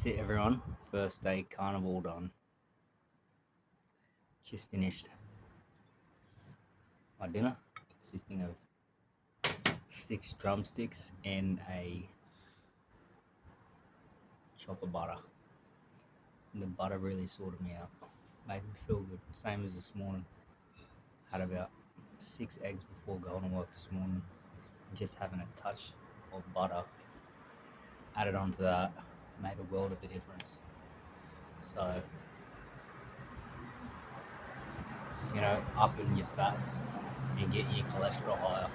That's it, everyone. First day carnival done. Just finished my dinner, consisting of 6 drumsticks and a chop of butter. And the butter really sorted me out, made me feel good. Same as this morning. Had about 6 eggs before going to work this morning. Just having a touch of butter added onto that made a world of a difference. So, upping your fats and getting your cholesterol higher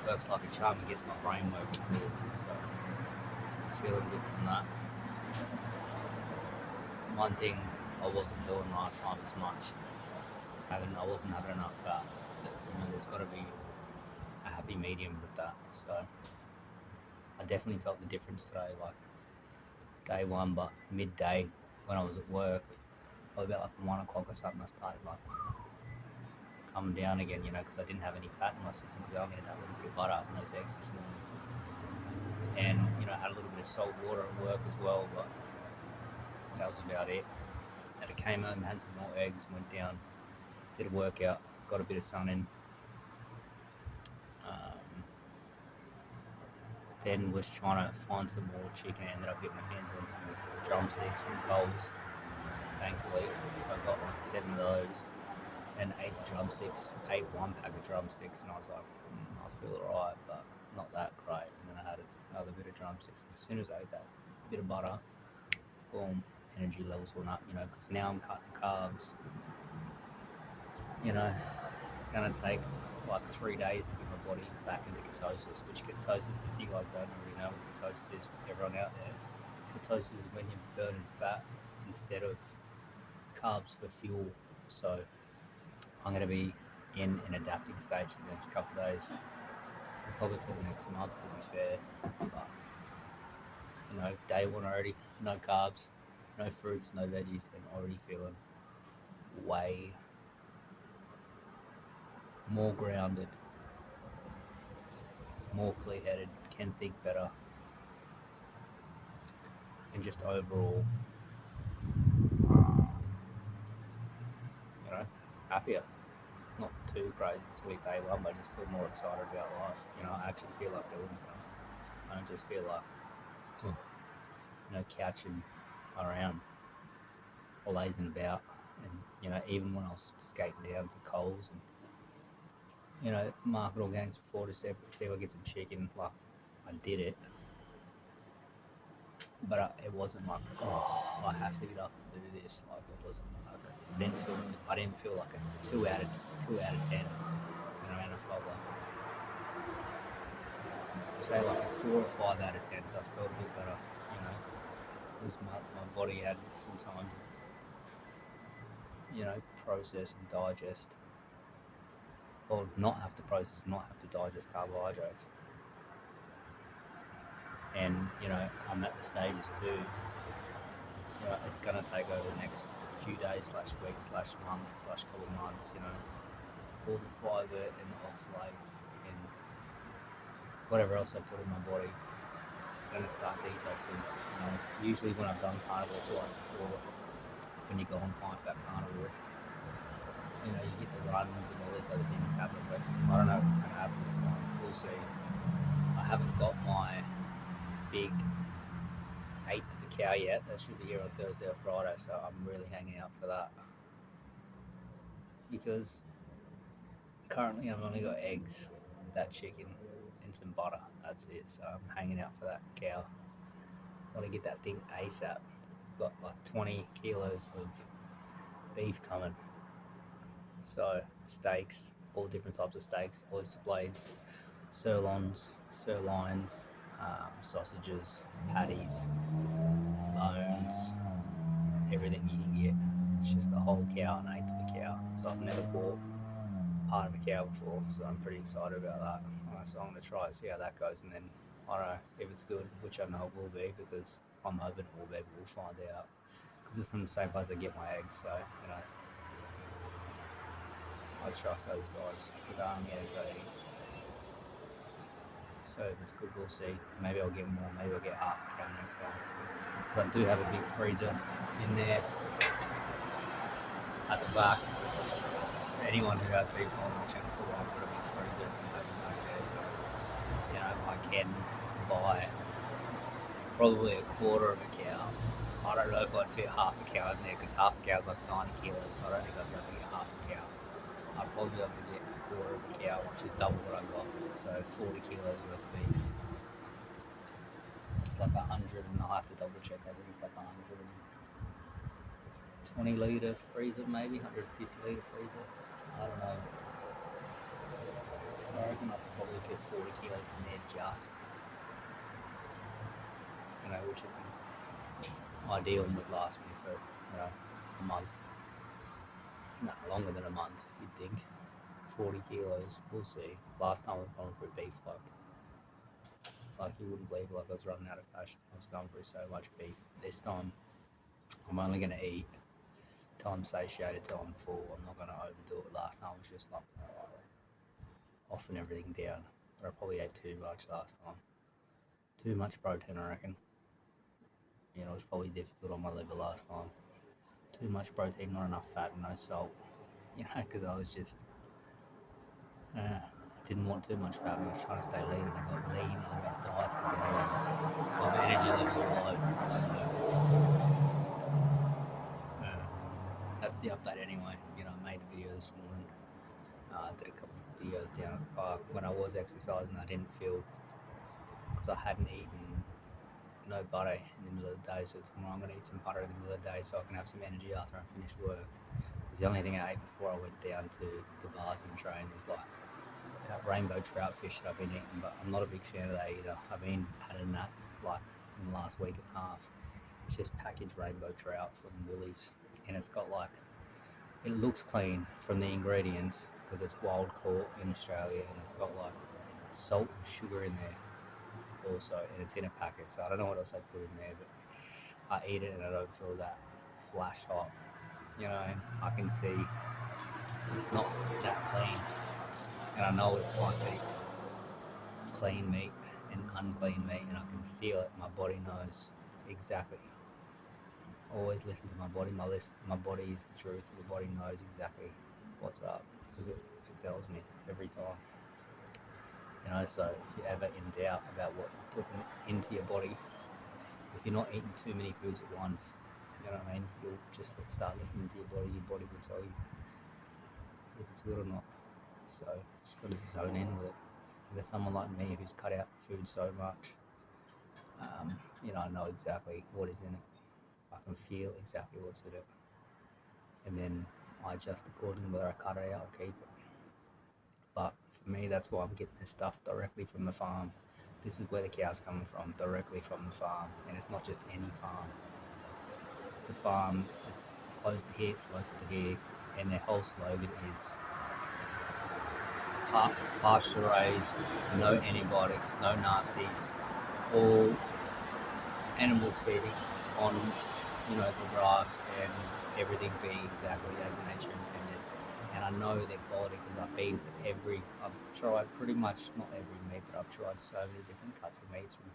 works like a charm and gets my brain working too. So, feeling good from that. One thing I wasn't doing last time as much, I wasn't having enough fat. There's got to be a happy medium with that. So I definitely felt the difference today, like day one, but midday when I was at work, or about like 1 o'clock or something, I started like coming down again, because I didn't have any fat in my system because I only had that little bit of butter and those eggs this morning. And, I had a little bit of salt water at work as well, but that was about it. And I came home, had some more eggs, went down, did a workout, got a bit of sun in. Then was trying to find some more chicken. I ended up getting my hands on some drumsticks from Coles, thankfully. So I got like 7 of those and ate the drumsticks, ate 1 pack of drumsticks, and I was like, I feel alright, but not that great. And then I had another bit of drumsticks. And as soon as I ate that bit of butter, boom, energy levels went up, because now I'm cutting carbs. It's going to take like 3 days to get my body back into ketosis, which ketosis, if you guys don't already know what ketosis is, for everyone out there, ketosis is when you're burning fat instead of carbs for fuel. So I'm going to be in an adapting stage for the next couple of days, and probably for the next month, to be fair. But, day one already, no carbs, no fruits, no veggies, and already feeling way more grounded, more clear-headed, can think better, and just overall, happier. Not too crazy to week day one, but I just feel more excited about life. I actually feel like doing stuff. I don't just feel like, couching around or lazing about. And, even when I was skating down to Coles and, Market Organics before to see if I get some chicken, like, I did it. But it wasn't like, I have to get up and do this. Like, it wasn't like, I didn't feel like a 2 out of 10. And I felt like, say like a 4 or 5 out of 10. So I felt a bit better, because my body had some time to, process and digest, or not have to process, not have to digest carbohydrates. And, I'm at the stages too, it's going to take over the next few days / weeks / months / couple of months, all the fibre and the oxalates and whatever else I put in my body, it's going to start detoxing. Usually when I've done carnivore twice before, when you go on high fat carnivore, you get the runs and all these other things happen, but I don't know if it's going to happen this time. We'll see. I haven't got my big 8th of the cow yet. That should be here on Thursday or Friday, so I'm really hanging out for that. Because currently I've only got eggs, that chicken, and some butter. That's it. So I'm hanging out for that cow. I want to get that thing ASAP. Got like 20 kilos of beef coming. So steaks, all different types of steaks, oyster blades, sirloins, sausages, patties, bones, everything you can get. It's just the whole cow, an 8th of a cow. So I've never bought part of a cow before, so I'm pretty excited about that. So I'm going to try and see how that goes, and then I don't know if it's good, which I know it will be, because I'm hoping it will be, but we'll find out. Because it's from the same place I get my eggs, so, I trust those guys with army eggs I eat. So if it's good, we'll see. Maybe I'll get more. Maybe I'll get half a cow next time. Because I do have a big freezer in there at the back. Anyone who has been following the channel for a while, I've got a big freezer over there. So, I can buy probably a quarter of a cow. I don't know if I'd fit half a cow in there because half a cow's like 90 kilos, so I don't think I'd be able to get half a cow. I'd probably be able to get a quarter of a cow, which is double what I got, so 40 kilos worth of beef. It's like 100, and I'll have to double check. I think it's like 120 litre freezer, maybe 150 litre freezer. I don't know. I reckon I could probably fit 40 kilos in there just, which would be ideal and would last me for, a month. No, longer than a month, you'd think. 40 kilos, we'll see. Last time I was going through beef, like you wouldn't believe, like I was running out of fashion. I was going through so much beef. This time, I'm only going to eat till I'm satiated, till I'm full. I'm not going to overdo it. Last time was just like offing everything down. But I probably ate too much last time. Too much protein, I reckon. It was probably difficult on my liver last time. Too much protein, not enough fat, and no salt. Because I was just, didn't want too much fat. I was trying to stay lean, and I got lean. I got diced as anything. My energy levels were low, so that's the update anyway. I made a video this morning. Did a couple of videos down at the park when I was exercising. I didn't feel, because I hadn't eaten no butter in the middle of the day, so tomorrow I'm going to eat some butter in the middle of the day so I can have some energy after I finish work. Because the only thing I ate before I went down to the bars and train was like that rainbow trout fish that I've been eating, but I'm not a big fan of that either. I've been adding that like in the last week and a half. It's just packaged rainbow trout from Woolies, and it's got like, it looks clean from the ingredients because it's wild caught in Australia, and it's got like salt and sugar in there also, and it's in a packet, so I don't know what else I put in there, but I eat it and I don't feel that flash hot. I can see it's not that clean, and I know what it's like to eat clean meat and unclean meat, and I can feel it. My body knows exactly. Always listen to my body. My body is the truth. The body knows exactly what's up because it tells me every time. So if you're ever in doubt about what you're putting into your body, if you're not eating too many foods at once, you'll just start listening to your body. Your body will tell you if it's good or not. So just got to zone in with it. If there's someone like me who's cut out food so much, I know exactly what is in it. I can feel exactly what's in it. And then I adjust accordingly, whether I cut it out or keep it. But for me, that's why I'm getting this stuff directly from the farm. This is where the cow's coming from, directly from the farm. And it's not just any farm. It's the farm, it's close to here, it's local to here. And their whole slogan is pasture raised, no antibiotics, no nasties, all animals feeding on, the grass and everything being exactly as nature intended. And I know their quality because I've tried pretty much, not every meat, but I've tried so many different cuts of meats from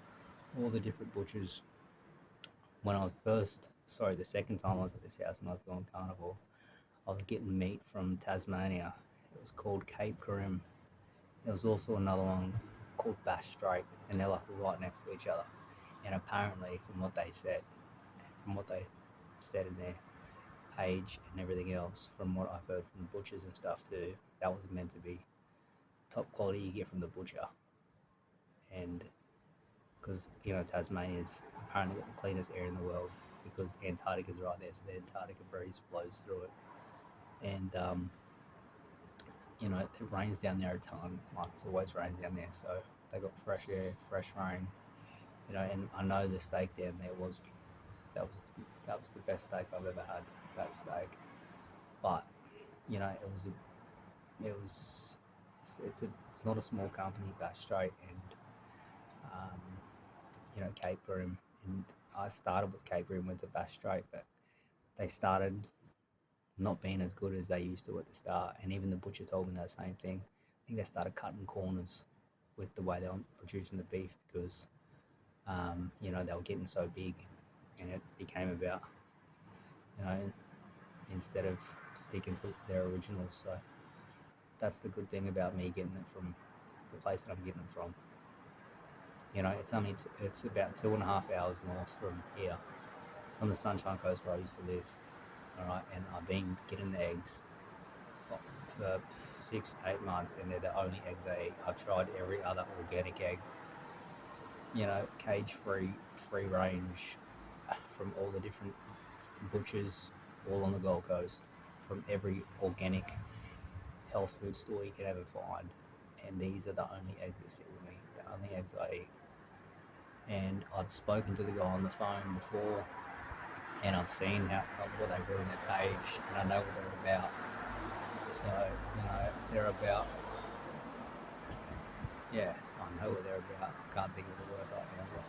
all the different butchers. When I was the second time I was at this house and I was doing carnivore, I was getting meat from Tasmania. It was called Cape Corim. There was also another one called Bass Strait, and they're like right next to each other. And apparently, from what they said in their page and everything else, from what I've heard from the butchers and stuff too, that was meant to be top quality you get from the butcher. And because Tasmania's apparently got the cleanest air in the world because Antarctica's right there, so the Antarctica breeze blows through it. And it rains down there a ton, like it's always raining down there, so they got fresh air, fresh rain. And I know the steak down there was the best steak I've ever had. That steak, but it's not a small company, Bass Strait and Cape Corim. And I started with Cape Corim, went to Bass Strait, but they started not being as good as they used to at the start. And even the butcher told me that same thing. I think they started cutting corners with the way they were producing the beef because they were getting so big, and it became about instead of sticking to their originals. So that's the good thing about me getting it from the place that I'm getting it from. It's about 2.5 hours north from here. It's on the Sunshine Coast where I used to live. All right, and I've been getting the eggs for 6-8 months, and they're the only eggs I eat. I've tried every other organic egg, cage free, free range, from all the different butchers all on the Gold Coast, from every organic health food store you can ever find, and these are the only eggs that sit with me, the only eggs I eat. And I've spoken to the guy on the phone before, and I've seen what they've written on their page, and I know what they're about. So, they're about, I know what they're about. I can't think of the word right now, but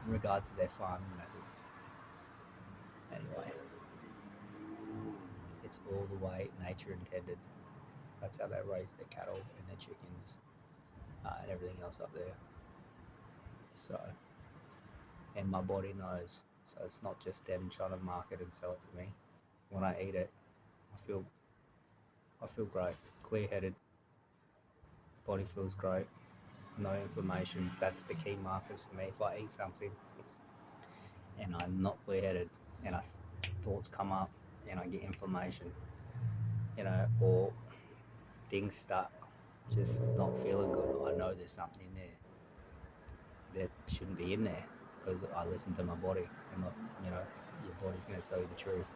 in regards to their farming methods. Anyway, it's all the way nature intended. That's how they raise their cattle and their chickens and everything else up there. So, and my body knows. So it's not just them trying to market and sell it to me. When I eat it, I feel great, clear-headed. Body feels great. No inflammation. That's the key markers for me. If I eat something and I'm not clear-headed and thoughts come up and I get inflammation, or things start just not feeling good, I know there's something in there that shouldn't be in there, because I listen to my body, and your body's going to tell you the truth.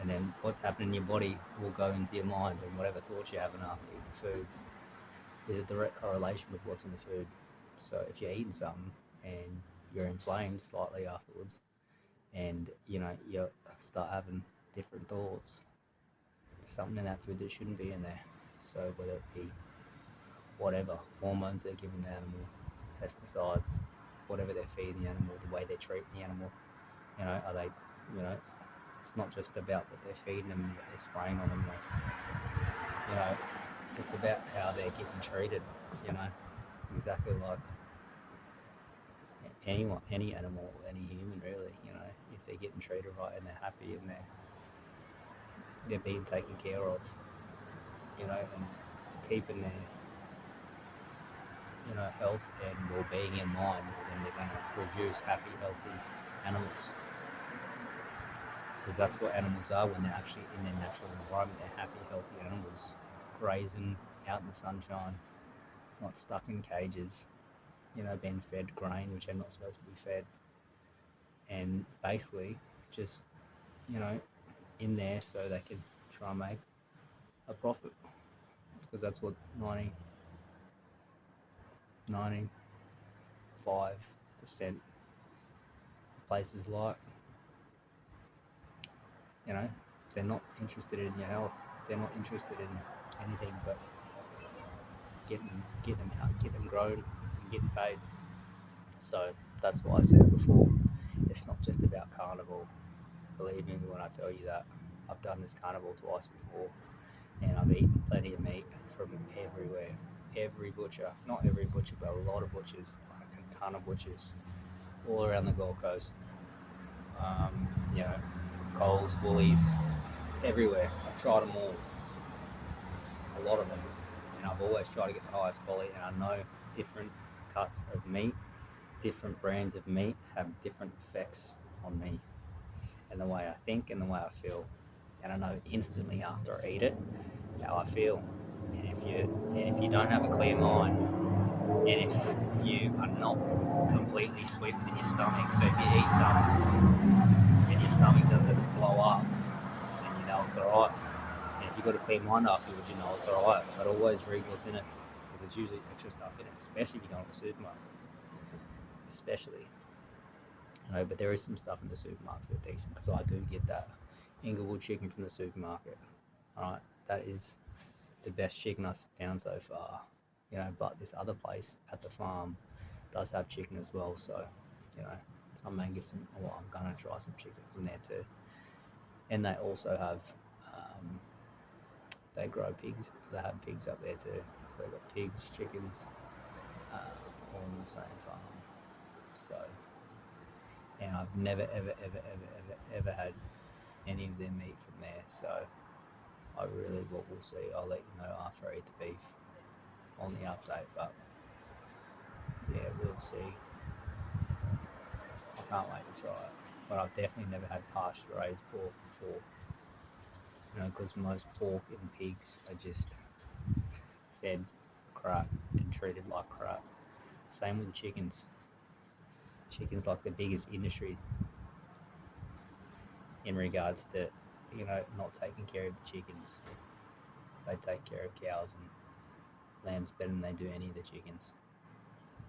And then what's happening in your body will go into your mind, and whatever thoughts you're having after you eat the food is a direct correlation with what's in the food. So if you're eating something and you're inflamed slightly afterwards, and you start having different thoughts, something in that food that shouldn't be in there. So whether it be whatever hormones they're giving the animal, pesticides, whatever they're feeding the animal, the way they're treating the animal, are they, it's not just about what they're feeding them, what they're spraying on them. It's about how they're getting treated. Exactly like anyone, any animal, any human, really. If they're getting treated right and they're happy and they're being taken care of, and keeping their health and well-being in mind, then they're going to produce happy, healthy animals. Because that's what animals are when they're actually in their natural environment. They're happy, healthy animals, grazing out in the sunshine, not stuck in cages, being fed grain which they're not supposed to be fed, and basically just, in there so they can try and make a profit, because that's what 95% of places like. They're not interested in your health. They're not interested in anything but getting them out, getting them grown, and getting paid. So that's why I said before, it's not just about carnivore. Believe me when I tell you that. I've done this carnivore twice before, and I've eaten plenty of meat from everywhere. Every butcher, not every butcher, but a lot of butchers, like a ton of butchers, all around the Gold Coast. From Coles, Woolies, everywhere. I've tried them all, a lot of them, and I've always tried to get the highest quality. And I know different cuts of meat, different brands of meat have different effects on me, and the way I think and the way I feel. And I know instantly after I eat it how I feel. And if you don't have a clear mind, and if you are not completely sweet within your stomach, so if you eat something and your stomach doesn't blow up, then you know it's alright. And if you've got a clear mind afterwards, you know it's alright. But always read what's in it, because there's usually extra stuff in it, especially if you go to the supermarkets. Especially. But there is some stuff in the supermarkets that are decent, because I do get that Inglewood chicken from the supermarket. Alright, that is the best chicken I've found so far. But this other place at the farm does have chicken as well, so I'm gonna try some chicken from there too. And they also have they grow pigs. They have pigs up there too. So they've got pigs, chickens, all on the same farm. So, and I've never, ever had any of their meat from there. So I really, what we'll see. I'll let you know after I eat the beef on the update. But yeah, we'll see. I can't wait to try it. But I've definitely never had pasture raised pork before. Because most pork and pigs are just fed crap and treated like crap. Same with the chickens. Chickens like the biggest industry in regards to, not taking care of the chickens. They take care of cows and lambs better than they do any of the chickens.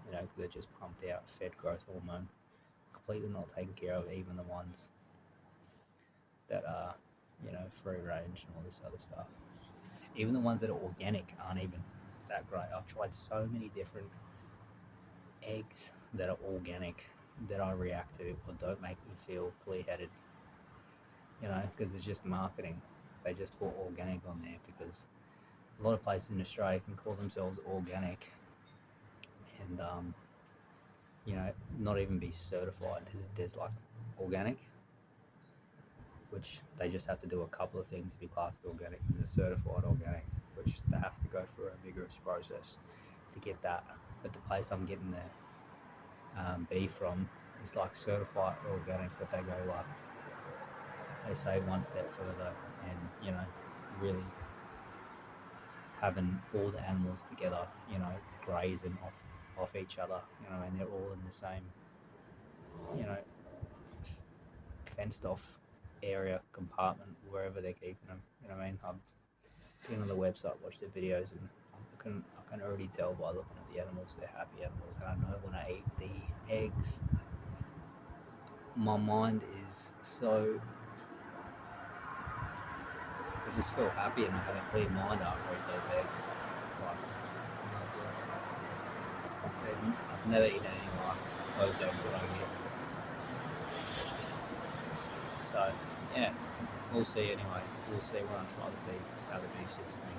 Because they're just pumped out, fed growth hormone, completely not taken care of, even the ones that are, free range and all this other stuff. Even the ones that are organic aren't even that great. I've tried so many different eggs that are organic that I react to or don't make me feel clear-headed, because it's just marketing. They just put organic on there because a lot of places in Australia can call themselves organic and, not even be certified. There's like organic, which they just have to do a couple of things to be classed as organic, and the certified organic, which they have to go through a vigorous process to get that. But the place I'm getting the beef from is like certified organic, but they go like, they say one step further and, really having all the animals together, grazing off each other, and they're all in the same, fenced off area, compartment, wherever they're keeping them. I've been on the website, watched the videos, and I can already tell by looking at the animals, they're happy animals, and I know when I eat the eggs, my mind is so, I just feel happy and I have a clear mind after I eat those eggs. I've never eaten anything like those eggs that I get. So yeah, we'll see anyway. We'll see when I try the beef, how the beef sits with me.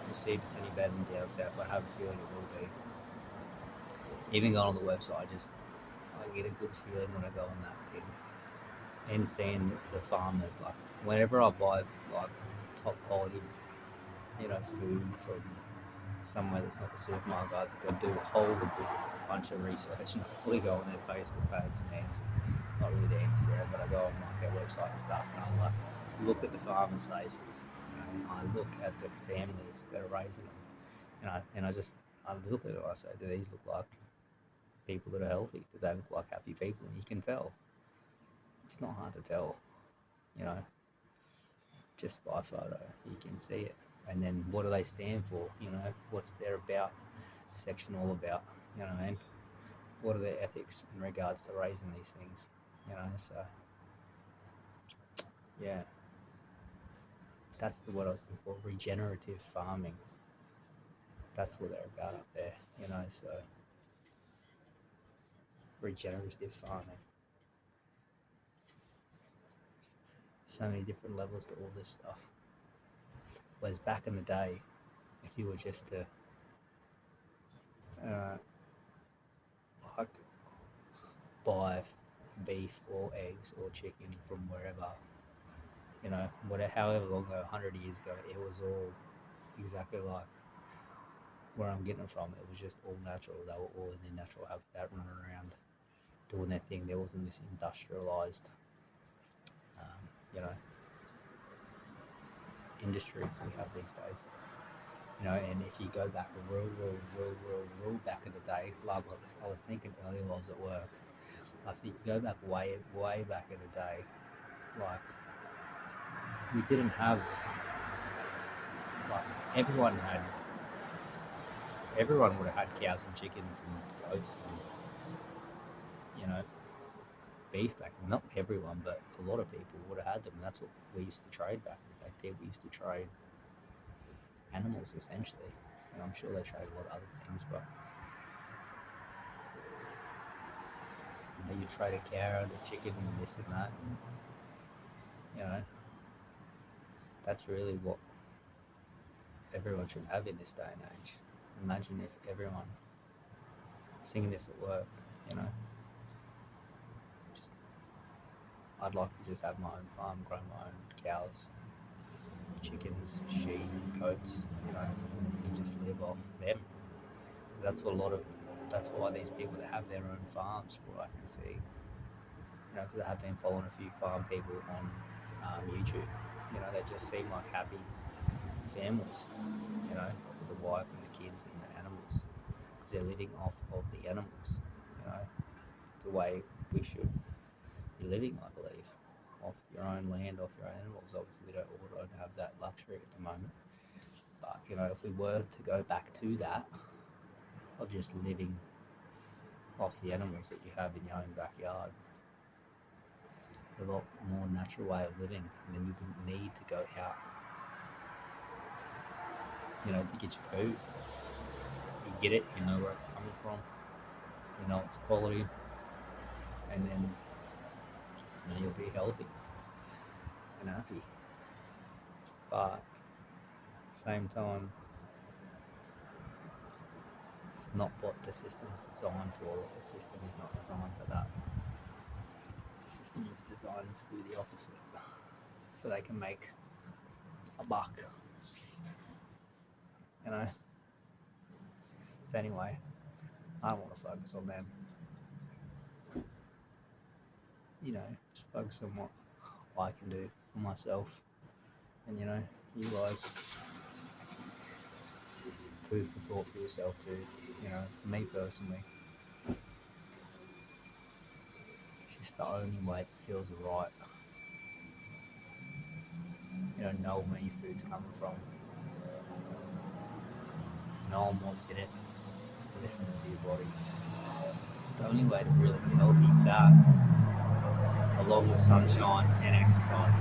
We'll see if it's any better than down south, but I have a feeling it will be. Even going on the website, I get a good feeling when I go on that thing. And seeing the farmers, like whenever I buy like top quality, food from somewhere that's not a supermarket, I have to go do a whole bunch of research and I fully go on their Facebook page and not really their Instagram, but I go on like their website and stuff, and I like look at the farmers' faces, I look at the families that are raising them, and I look at it and I say, do these look like people that are healthy? Do they look like happy people? And you can tell. It's not hard to tell, just by photo, you can see it. And then what do they stand for? What's their about section all about? What are their ethics in regards to raising these things? So yeah, that's the word I was looking for. Regenerative farming. That's what they're about up there. So regenerative farming. So many different levels to all this stuff. Whereas back in the day, if you were just to like buy beef or eggs or chicken from wherever, however long ago, 100 years ago, it was all exactly like where I'm getting it from. It was just all natural. They were all in their natural habitat, running around, doing their thing. There wasn't this industrialized, industry we have these days. And if you go back real back in the day, like I was thinking earlier while I was at work, if you go back way back in the day, like we didn't have, like everyone would have had cows and chickens and goats and beef back then. Not everyone, but a lot of people would have had them, and that's what we used to trade back in the day. People used to trade animals essentially, and I'm sure they trade a lot of other things, but you trade a cow and a chicken and this and that, and, that's really what everyone should have in this day and age. Imagine if everyone singing this at work, you know. Just, I'd like to just have my own farm, grow my own cows, chickens, sheep, goats, you know, and just live off them. Because that's why these people that have their own farms, from what I can see, you know, because I have been following a few farm people on YouTube, you know, they just seem like happy families, you know, with the wife and the kids and the animals, because they're living off of the animals, you know, the way we should be living, I believe, off your own land, off your own animals. Obviously, we don't have that luxury at the moment, but you know, if we were to go back to that, of just living off the animals that you have in your own backyard, a lot more natural way of living, and then you wouldn't need to go out, you know, to get your food. You get it, you know where it's coming from, you know its quality, and then you know you'll be healthy and happy. But at the same time, it's not what the system's designed for. The system is not designed for that. The system is designed to do the opposite, so they can make a buck, you know. But anyway, I don't want to focus on them. You know, just focus on what I can do for myself, and you know, you guys, food for thought for yourself too. You know, for me personally, it's just the only way that feels right. You know where your food's coming from, knowing what's in it, listening to your body. It's the only way to really be healthy. That, along with sunshine and exercise,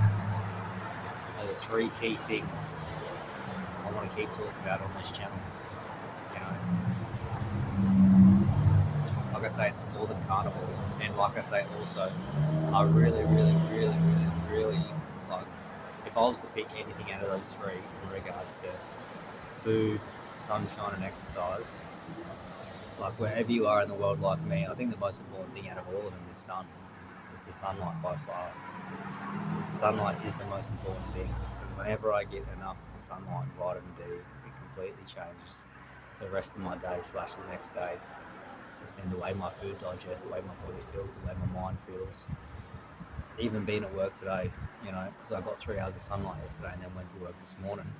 are the three key things I want to keep talking about on this channel. You know, like I say, it's more than carnivore, and like I say, also, I really like. If I was to pick anything out of those three in regards to food, sunshine, and exercise, like wherever you are in the world, like me, I think the most important thing out of all of them is sun. It's the sunlight by far. Sunlight is the most important thing. And whenever I get enough sunlight, vitamin D, it completely changes the rest of my day / the next day, and the way my food digests, the way my body feels, the way my mind feels. Even being at work today, you know, because I got 3 hours of sunlight yesterday and then went to work this morning.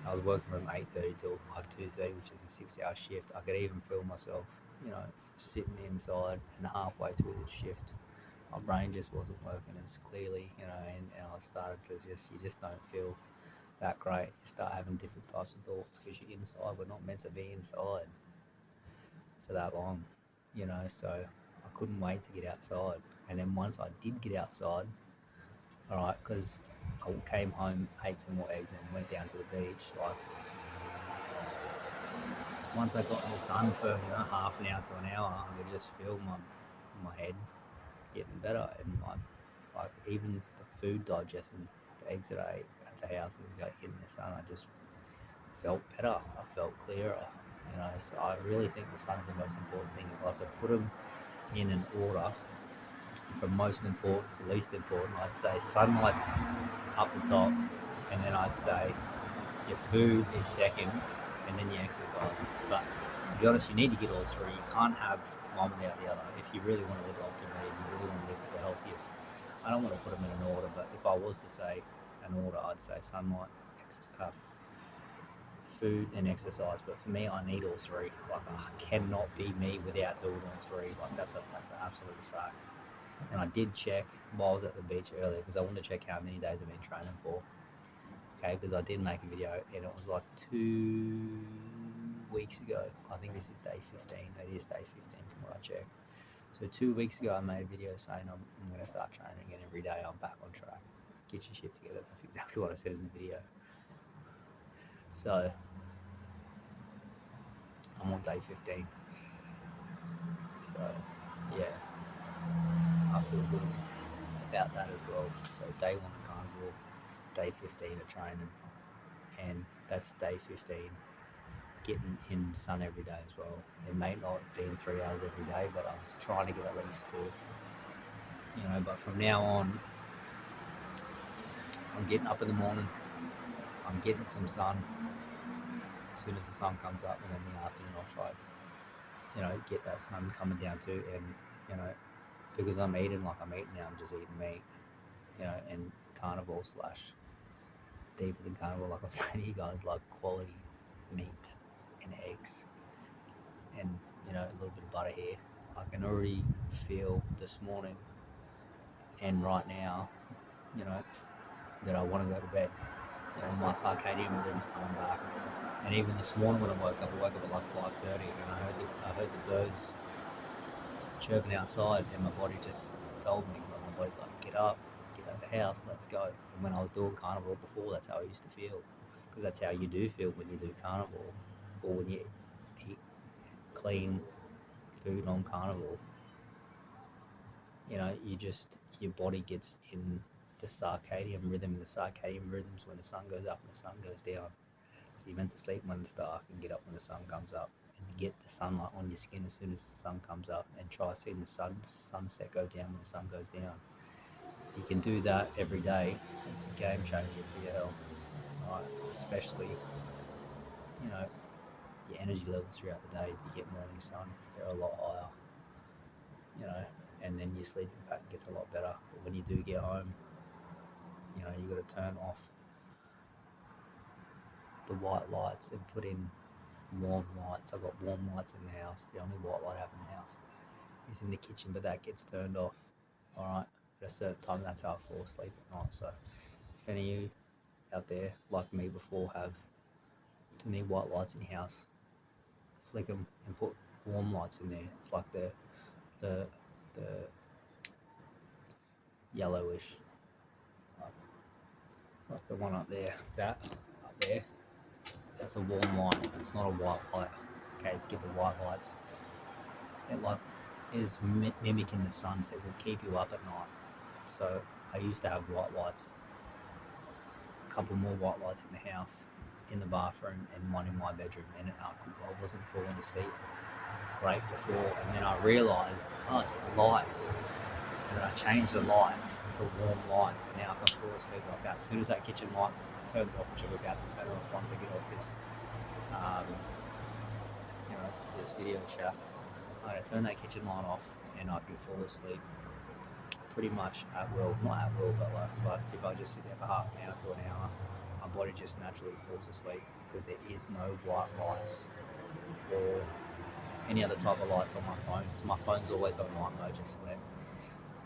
I was working from 8:30 till like 2:30, which is a 6-hour shift. I could even feel myself, you know, sitting inside, and halfway through the shift, my brain just wasn't working as clearly, you know, and I started to you just don't feel that great. You start having different types of thoughts because you're inside. We're not meant to be inside for that long, you know, so I couldn't wait to get outside. And then once I did get outside, all right, because I came home, ate some more eggs, and went down to the beach. Like, once I got in the sun for half an hour to an hour, I could just feel my head getting better, and like even the food digestion, the eggs that I ate at the house and got in the sun, I just felt better. I felt clearer, you know. So I really think the sun's the most important thing. If I was to put them in an order from most important to least important, I'd say sunlight's up the top, and then I'd say your food is second, and then your exercise. But to be honest, you need to get all three. You can't have one without the other. If you really want to live optimally, if you really want to live the healthiest, I don't want to put them in an order, but if I was to say an order, I'd say sunlight, food, and exercise. But for me, I need all three. Like, I cannot be me without doing all three. Like, that's an absolute fact. And I did check while I was at the beach earlier, because I wanted to check how many days I've been training for. Okay, because I did make a video, and it was like 2 weeks ago. I think this is day 15. It is day 15 from what I checked. So 2 weeks ago, I made a video saying I'm going to start training again every day. I'm back on track. Get your shit together. That's exactly what I said in the video. So I'm on day 15. So yeah, I feel good about that as well. So day 1 of carnivore, day 15 of training. and that's day 15. Getting in sun every day as well. It may not be in 3 hours every day, but I was trying to get at least 2. But from now on, I'm getting up in the morning. I'm getting some sun as soon as the sun comes up, and then in the afternoon I'll try, get that sun coming down too. And because I'm eating like I'm eating now, I'm just eating meat, and carnivore slash deeper than carnivore, like I'm saying to you guys, like quality meat and eggs, and a little bit of butter here. I can already feel this morning and right now, that I want to go to bed. My circadian rhythm's coming back. And even this morning when I woke up at like 5:30, and I heard the birds chirping outside, and my body just told me, my body's like, get up, get out of the house, let's go. And when I was doing carnivore before, that's how I used to feel, because that's how you do feel when you do carnivore, or when you eat clean food on carnivore. Your body gets in the circadian rhythm. The circadian rhythm's when the sun goes up and the sun goes down. So you're meant to sleep when it's dark and get up when the sun comes up, and get the sunlight on your skin as soon as the sun comes up, and try seeing the sunset go down when the sun goes down. If you can do that every day, it's a game changer for your health, right? Especially, your energy levels throughout the day. If you get morning sun, they're a lot higher, and then your sleeping pattern gets a lot better. But when you do get home, you got to turn off the white lights and put in warm lights. I've got warm lights in the house. The only white light I have in the house is in the kitchen, but that gets turned off, alright, at a certain time. That's how I fall asleep at night. So if any of you out there, like me before, have too many white lights in your house, flick them and put warm lights in there. It's like the yellowish, like the one up there, that up there, that's a warm light. It's not a white light. Okay, if you get the white lights, it is mimicking the sun, so it will keep you up at night. So I used to have white lights, a couple more white lights in the house, in the bathroom, and one in my bedroom, and I wasn't falling asleep great before, and then I realised, it's the lights, and then I changed the lights to warm lights, and now I can fall asleep like that. As soon as that kitchen light turns off, which I'm about to turn off once I get off this this video chat, I'm going to turn that kitchen light off, and I can fall asleep pretty much at will. Not at will, but if I just sit there for half an hour to an hour, my body just naturally falls asleep, because there is no white lights or any other type of lights on my phone. So my phone's always on night mode, just to let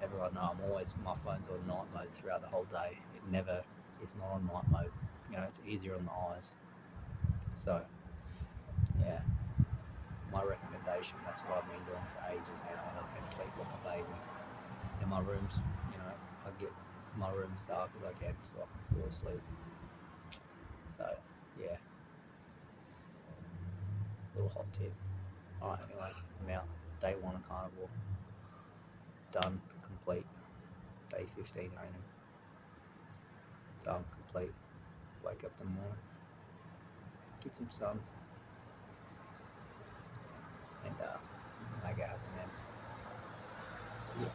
everyone know. My phone's on night mode throughout the whole day. It never is not on night mode. It's easier on the eyes. So yeah, my recommendation, that's what I've been doing for ages now, and I can sleep like a baby. And my room's, I get my room as dark as I can so I can fall asleep. So yeah, little hot tip. Alright, anyway, I'm out. Day 1 of carnivore done, complete. Day 15 raining done, complete. Wake up in the morning, get some sun, and make it happen, man. See ya.